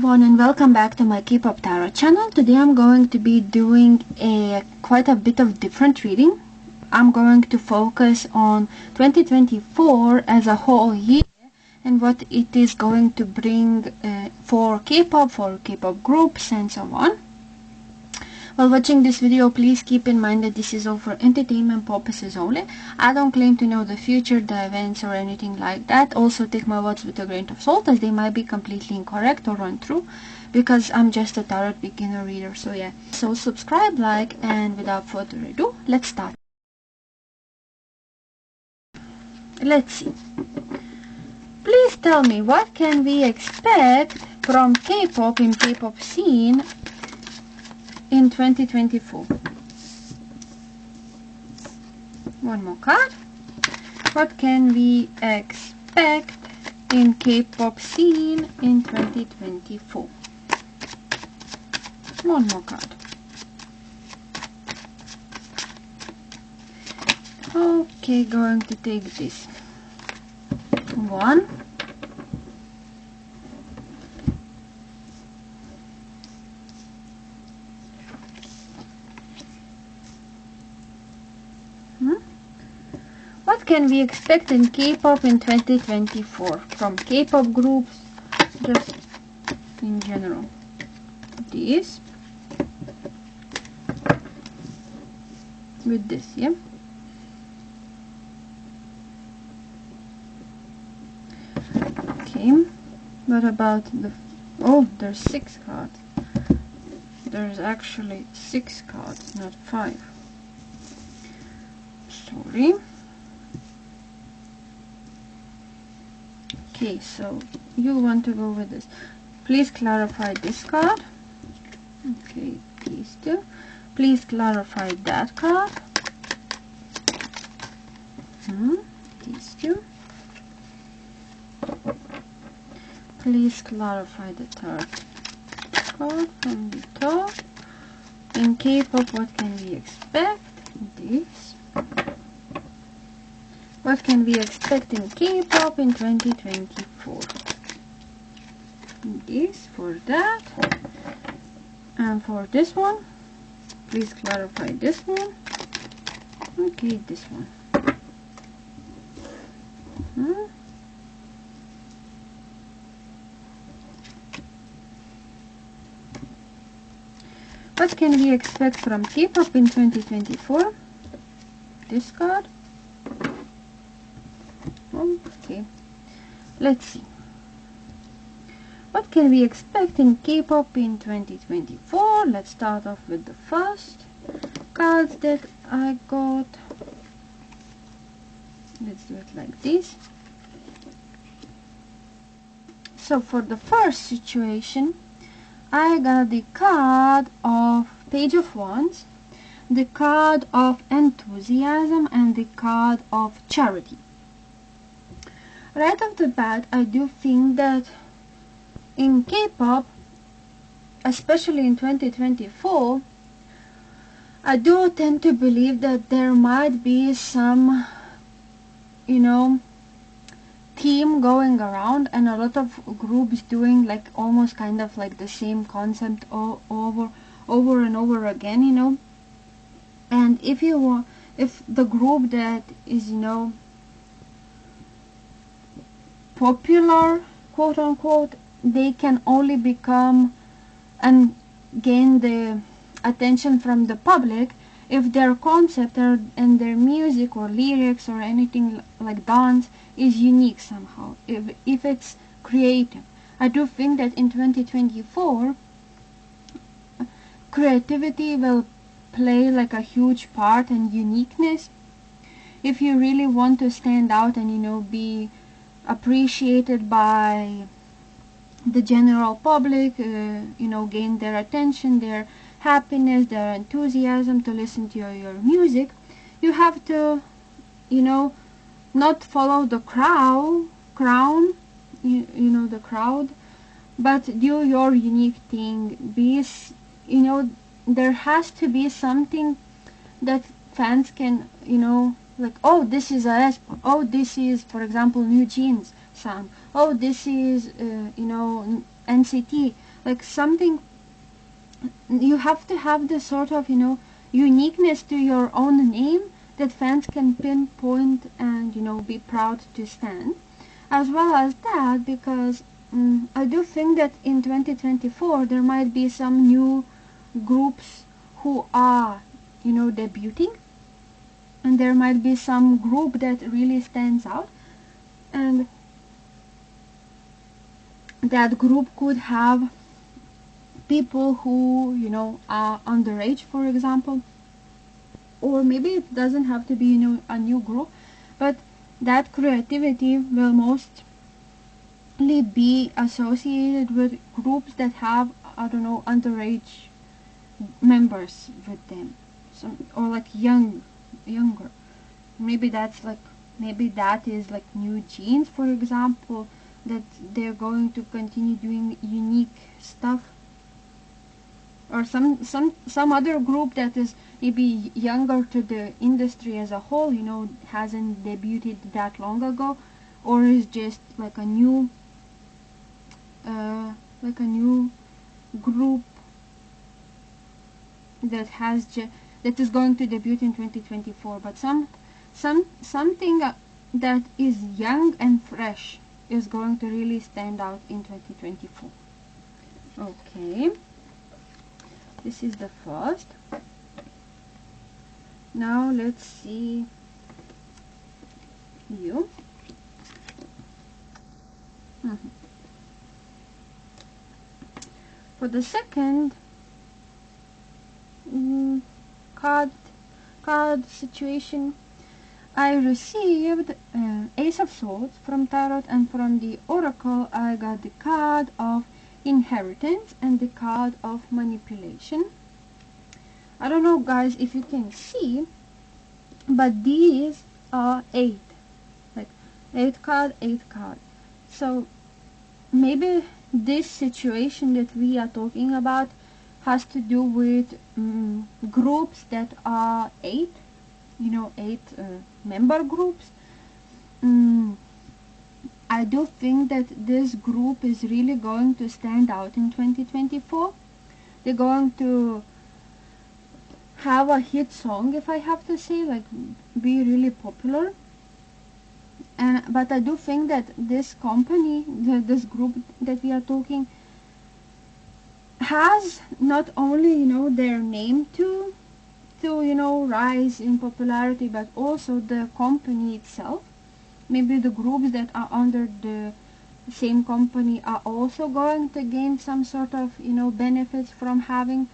everyone, and welcome back to my K-pop tarot channel. Today I'm going to be doing quite a bit of different reading. I'm going to focus on 2024 as a whole year and what it is going to bring for K-pop groups and so on. While watching this video, please keep in mind that this is all for entertainment purposes only. I don't claim to know the future, the events, or anything like that. Also, take my words with a grain of salt, as they might be completely incorrect or untrue, because I'm just a tarot beginner reader. So yeah, so subscribe, like, and without further ado, let's start. Let's see. Please tell me, what can we expect from K-pop in K-pop scene in 2024? One more card. What can we expect in K-pop scene in 2024? One more card. Okay, going to take this one. What can we expect in K-pop in 2024 from K-pop groups, just in general? This with this, yeah. Okay, what about the, oh, there's 6 cards. There's actually 6 cards, not 5. Sorry. Okay, so you want to go with this. Please clarify this card. Okay, these two. Please clarify that card. These two. Please clarify the third card from the top. In K-pop, what can we expect? This. What can we expect in K-pop in 2024? This for that. And for this one, please clarify this one. Okay, this one. What can we expect from K-pop in 2024? This card. Okay, let's see. What can we expect in K-pop in 2024? Let's start off with the first cards that I got. Let's do it like this. So for the first situation, I got the card of Page of Wands, the card of Enthusiasm, and the card of Charity. Right off the bat, I do think that in K-pop, especially in 2024, I do tend to believe that there might be some, theme going around, and a lot of groups doing like almost kind of like the same concept over and over again, And if the group that is, popular, quote unquote, they can only become and gain the attention from the public if their concept and their music or lyrics or anything like dance is unique somehow, if it's creative. I do think that in 2024 creativity will play like a huge part, and uniqueness. If you really want to stand out and be appreciated by the general public, gain their attention, their happiness, their enthusiasm to listen to your music, you have to, not follow the crowd, the crowd, but do your unique thing. There has to be something that fans can, like, oh, this is a oh, this is, for example, New Jeans sound, oh, this is NCT, like something. You have to have this sort of, uniqueness to your own name that fans can pinpoint and, be proud to stand. As well as that, because I do think that in 2024 there might be some new groups who are, debuting, and there might be some group that really stands out, and that group could have people who, are underage, for example, or maybe it doesn't have to be, a new group, but that creativity will mostly be associated with groups that have, I don't know, underage members with them, or like younger. Maybe that is like New Jeans, for example, that they're going to continue doing unique stuff, or some other group that is maybe younger to the industry as a whole, hasn't debuted that long ago, or is just like a new group that that is going to debut in 2024, but something that is young and fresh is going to really stand out in 2024. Okay, this is the first. Now let's see you. For the second card situation, I received Ace of Swords from Tarot, and from the Oracle I got the card of Inheritance and the card of Manipulation. I don't know, guys, if you can see, but these are 8, like 8 card. So maybe this situation that we are talking about has to do with groups that are 8, 8 member groups. I do think that this group is really going to stand out in 2024. They're going to have a hit song, if I have to say, like be really popular. But I do think that this company, this group that we are talking, has not only, their name to rise in popularity, but also the company itself. Maybe the groups that are under the same company are also going to gain some sort of, benefits from having,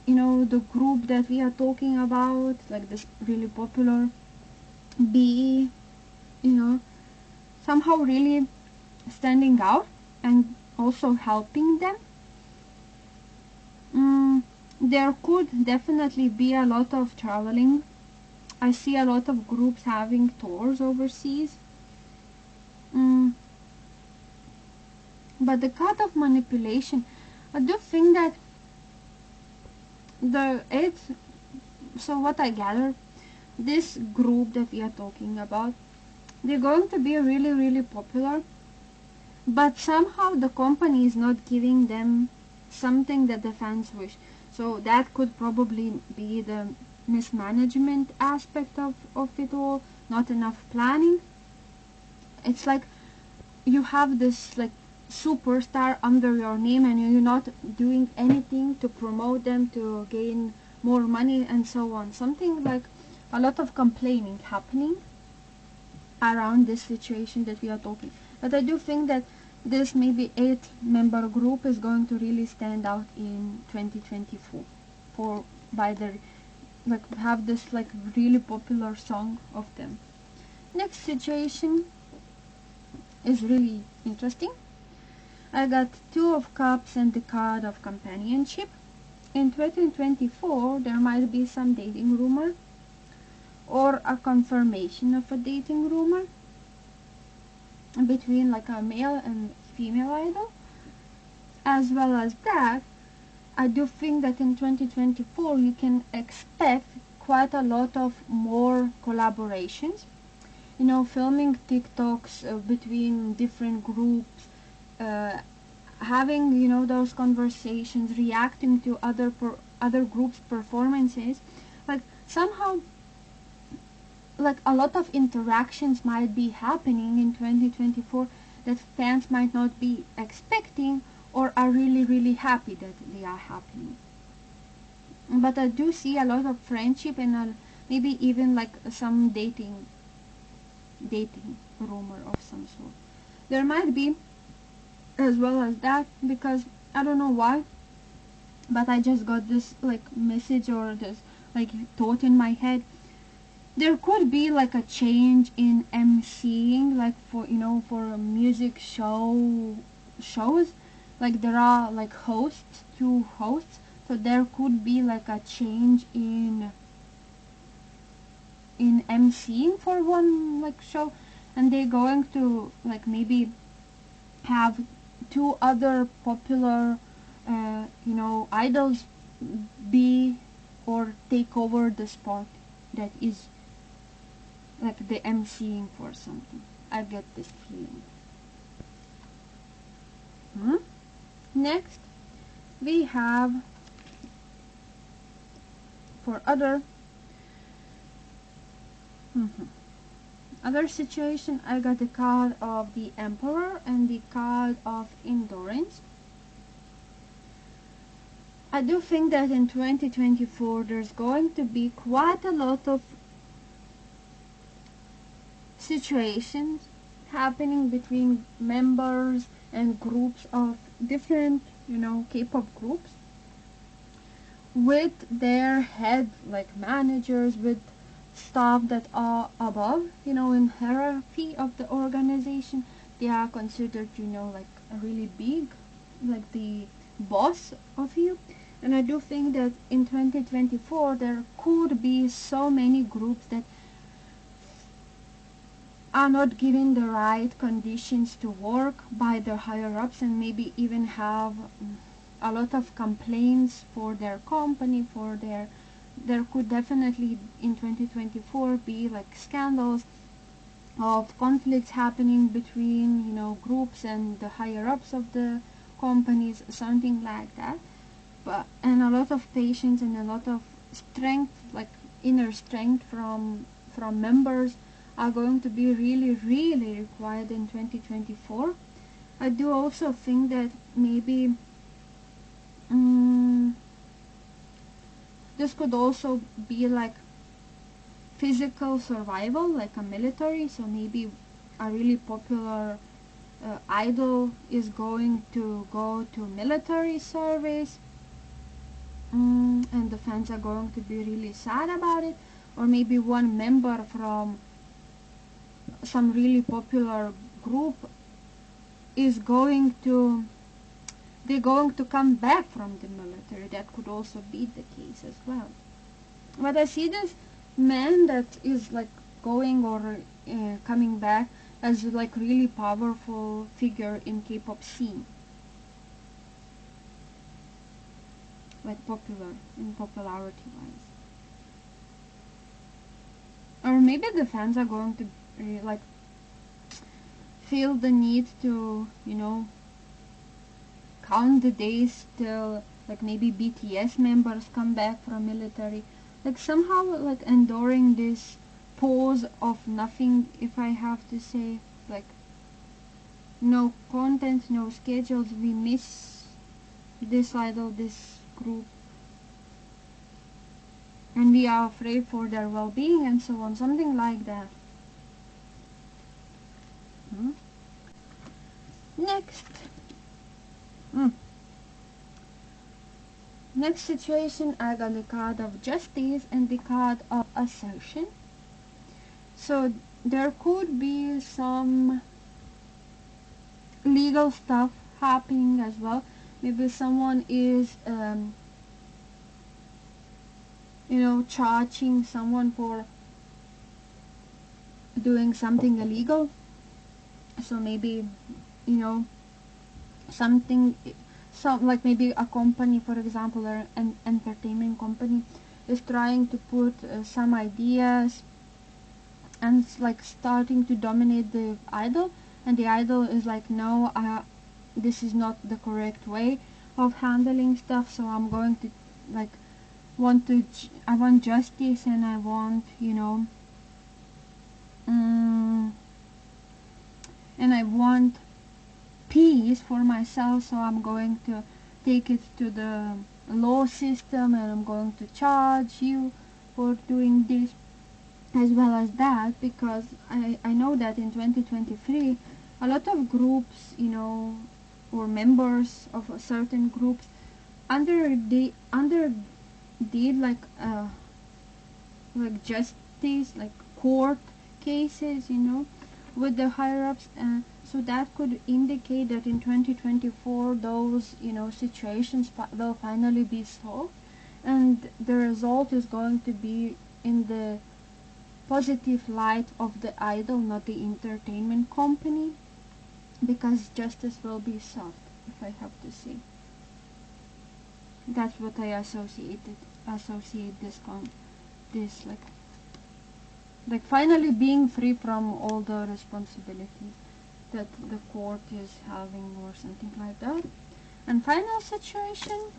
the group that we are talking about, like this really popular, be, somehow really standing out and also helping them. There could definitely be a lot of traveling. I see a lot of groups having tours overseas. But the card of Manipulation, I do think that so what I gather, this group that we are talking about, they're going to be really, really popular, but somehow the company is not giving them something that the fans wish. So that could probably be the mismanagement aspect of it all, not enough planning. It's like you have this like superstar under your name and you're not doing anything to promote them, to gain more money and so on. Something like a lot of complaining happening around this situation that we are talking. But I do think that this maybe 8-member group is going to really stand out in 2024 by the have this like really popular song of them. Next situation is really interesting. I got 2 of Cups and the card of Companionship. In 2024 there might be some dating rumor or a confirmation of a dating rumor between like a male and female idol. As well as that, I do think that in 2024 you can expect quite a lot of more collaborations. Filming TikToks between different groups, having, those conversations, reacting to other groups' performances, like somehow, like a lot of interactions might be happening in 2024 that fans might not be expecting or are really, really happy that they are happening. But I do see a lot of friendship and maybe even like some dating rumor of some sort. There might be as well as that, because I don't know why, but I just got this like message or this like thought in my head. There could be like a change in emceeing, like for a music shows, like there are like two hosts, so there could be like a change in emceeing for one like show, and they're going to like maybe have two other popular idols be or take over the spot that is like the emceeing for something. I get this feeling. Next, we have for other situation, I got the card of the Emperor and the card of Endurance. I do think that in 2024 there's going to be quite a lot of situations happening between members and groups of different, K-pop groups, with their head, like managers, with staff that are above, in hierarchy of the organization. They are considered, like a really big, like the boss of you. And I do think that in 2024 there could be so many groups that are not given the right conditions to work by their higher ups, and maybe even have a lot of complaints for their company, there could definitely in 2024 be like scandals of conflicts happening between, groups and the higher ups of the companies, something like that. And a lot of patience and a lot of strength, like inner strength from members, are going to be really, really required in 2024. I do also think that maybe this could also be like physical survival, like a military. So maybe a really popular idol is going to go to military service, and the fans are going to be really sad about it. Or maybe one member from some really popular group is going to come back from the military. That could also be the case as well. But I see this man that is like going or coming back as like really powerful figure in K-pop scene, like popular in popularity wise. Or maybe the fans are going to like feel the need to, count the days till like maybe BTS members come back from military, like somehow like enduring this pause of nothing, if I have to say, like no content, no schedules, we miss this idol, this group, and we are afraid for their well-being and so on, something like that. Next. Next situation, I got the card of Justice and the card of Assertion. So there could be some legal stuff happening as well. Maybe someone is charging someone for doing something illegal. So maybe something, like maybe a company, for example, or an entertainment company is trying to put some ideas and it's like starting to dominate the idol, and the idol is like, no, this is not the correct way of handling stuff. So I'm going to like I want justice, and I want, mm, and I want peace for myself. So I'm going to take it to the law system, and I'm going to charge you for doing this as well as that, because I know that in 2023 a lot of groups, or members of certain groups under did like justice, like court cases, with the higher ups, and so that could indicate that in 2024 those, situations will finally be solved, and the result is going to be in the positive light of the idol, not the entertainment company, because justice will be solved, if I have to say. That's what I associate this like finally being free from all the responsibilities that the court is having, or something like that. And final situation,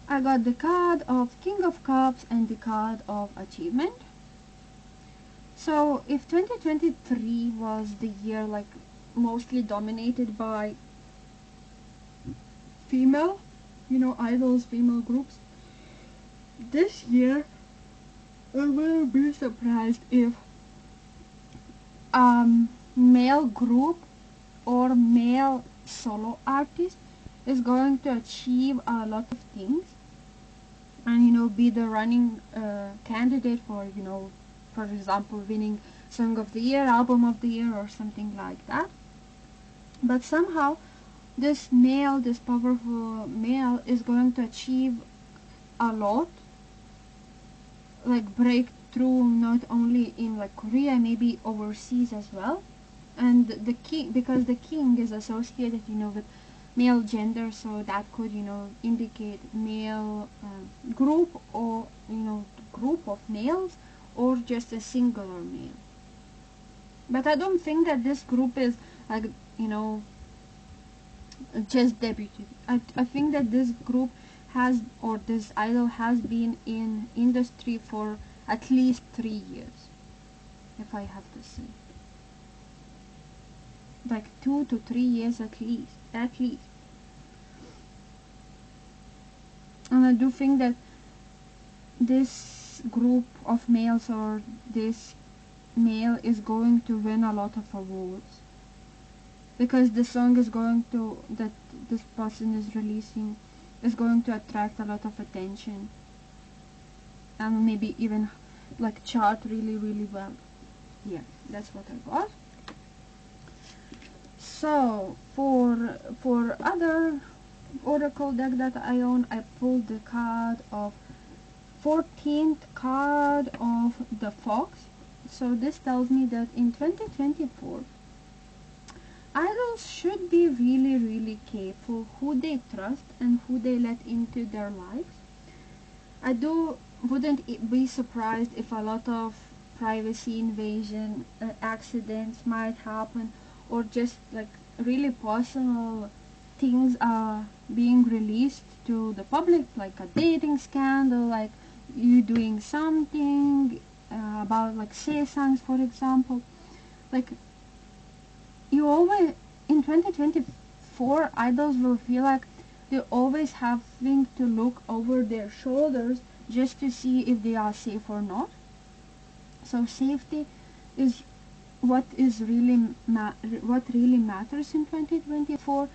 I got the card of King of Cups and the card of Achievement. So if 2023 was the year like mostly dominated by female, idols, female groups, this year I will be surprised if male group or male solo artist is going to achieve a lot of things, and be the running candidate for, for example, winning Song of the Year, Album of the Year, or something like that. But somehow this powerful male is going to achieve a lot, like breakthrough, not only in like Korea, maybe overseas as well. And the king, because the king is associated, with male gender, so that could, indicate male group, or group of males, or just a singular male. But I don't think that this group is like, just debuted. I think that this group has, or this idol has been in industry for at least 3 years, if I have to say. Like 2 to 3 years at least. And I do think that this group of males, or this male, is going to win a lot of awards, because the song is going to, that this person is releasing, is going to attract a lot of attention, and maybe even like chart really, really well. Yeah, that's what I got. So for other oracle deck that I own, I pulled the card of 14th card of the Fox. So this tells me that in 2024 idols should be really, really careful who they trust and who they let into their lives. I wouldn't be surprised if a lot of privacy invasion accidents might happen, or just like really personal things are being released to the public, like a dating scandal, like you doing something about like sasangs, for example. Like, you always, in 2024, idols will feel like they're always having to look over their shoulders just to see if they are safe or not. So safety is what really matters in 2024.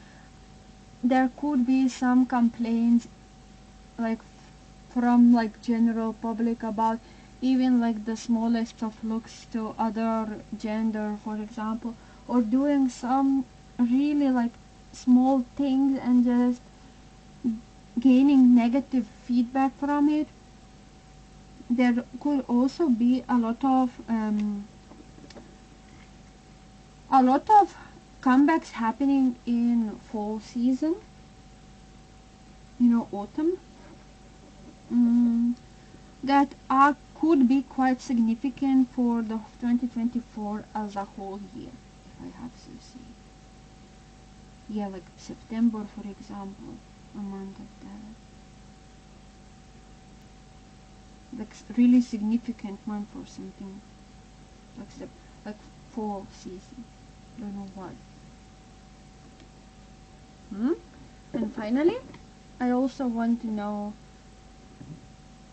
There could be some complaints, like from like general public, about even like the smallest of looks to other gender, for example, or doing some really like small things and just gaining negative feedback from it. There could also be a lot of comebacks happening in fall season, autumn, that could be quite significant for the 2024 as a whole year, if I have to say. Yeah, like September, for example, a month of that. Like really significant month or something. Like like fall season. Don't know what. And finally, I also want to know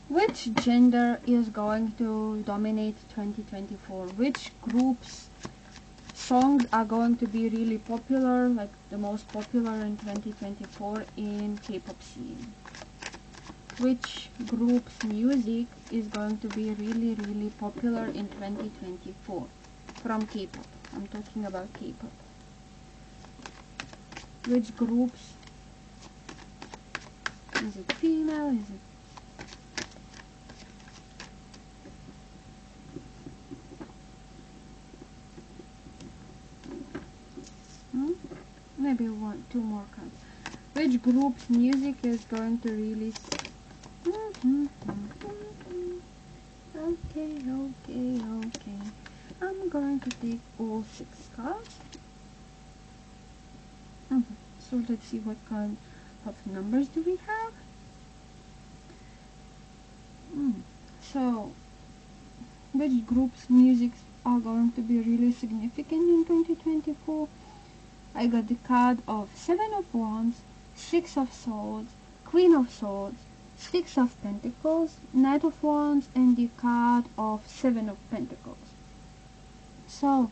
which gender is going to dominate 2024. Which groups songs are going to be really popular, like the most popular in 2024 in K-pop scene. Which group's music is going to be really popular in 2024 from K-pop. I'm talking about K-pop. Which groups? Is it female? Is it maybe two more cards. Which group's music is going to release? Okay. I'm going to take all 6 cards. So let's see what kind of numbers do we have. So which group's music are going to be really significant in 2024? I got the card of 7 of Wands, 6 of Swords, Queen of Swords, 6 of Pentacles, Knight of Wands, and the card of 7 of Pentacles. So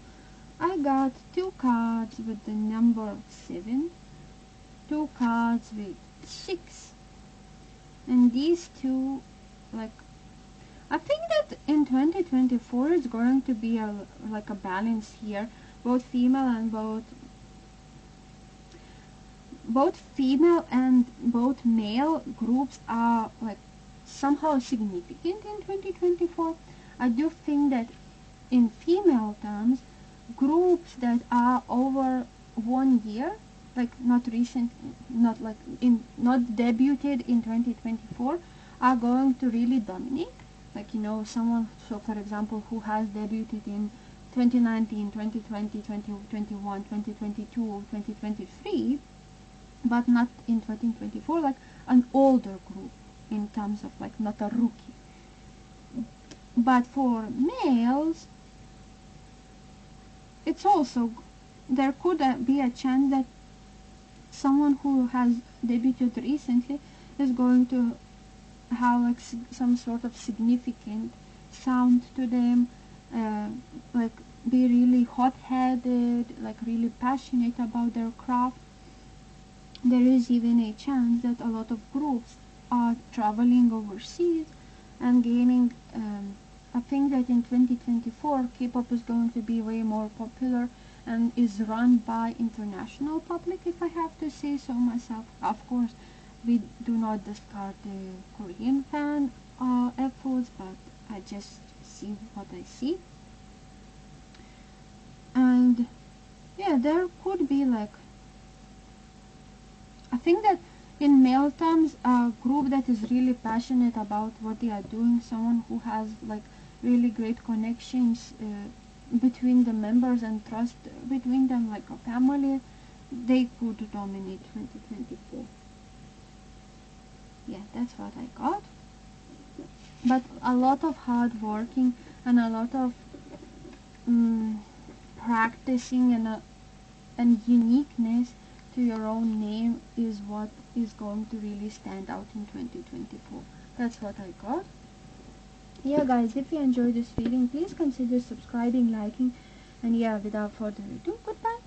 I got 2 cards with the number 7, 2 cards with 6, and these two, like, I think that in 2024 is going to be a balance here, both female and both female and both male groups are like somehow significant in 2024. I do think that in female terms, groups that are over 1 year, like not recent, not debuted in 2024, are going to really dominate. Like, someone, so for example, who has debuted in 2019, 2020, 2021, 2022, 2023, but not in 2024, like an older group in terms of like not a rookie. But for males, it's also, there could be a chance that someone who has debuted recently is going to have like some sort of significant sound to them, like be really hot-headed, like really passionate about their craft. There is even a chance that a lot of groups are traveling overseas and gaining. I think that in 2024 K-pop is going to be way more popular and is run by international public, if I have to say so myself. Of course, we do not discard the Korean fan efforts, but I just see what I see. And yeah, there could be like, I think that in male terms, a group that is really passionate about what they are doing, someone who has like really great connections between the members and trust between them, like a family, they could dominate 2024. Yeah, that's what I got. But a lot of hard working and a lot of practicing and uniqueness to your own name is what is going to really stand out in 2024. That's what I got. Yeah guys, if you enjoyed this reading, please consider subscribing, liking, and yeah, without further ado, goodbye.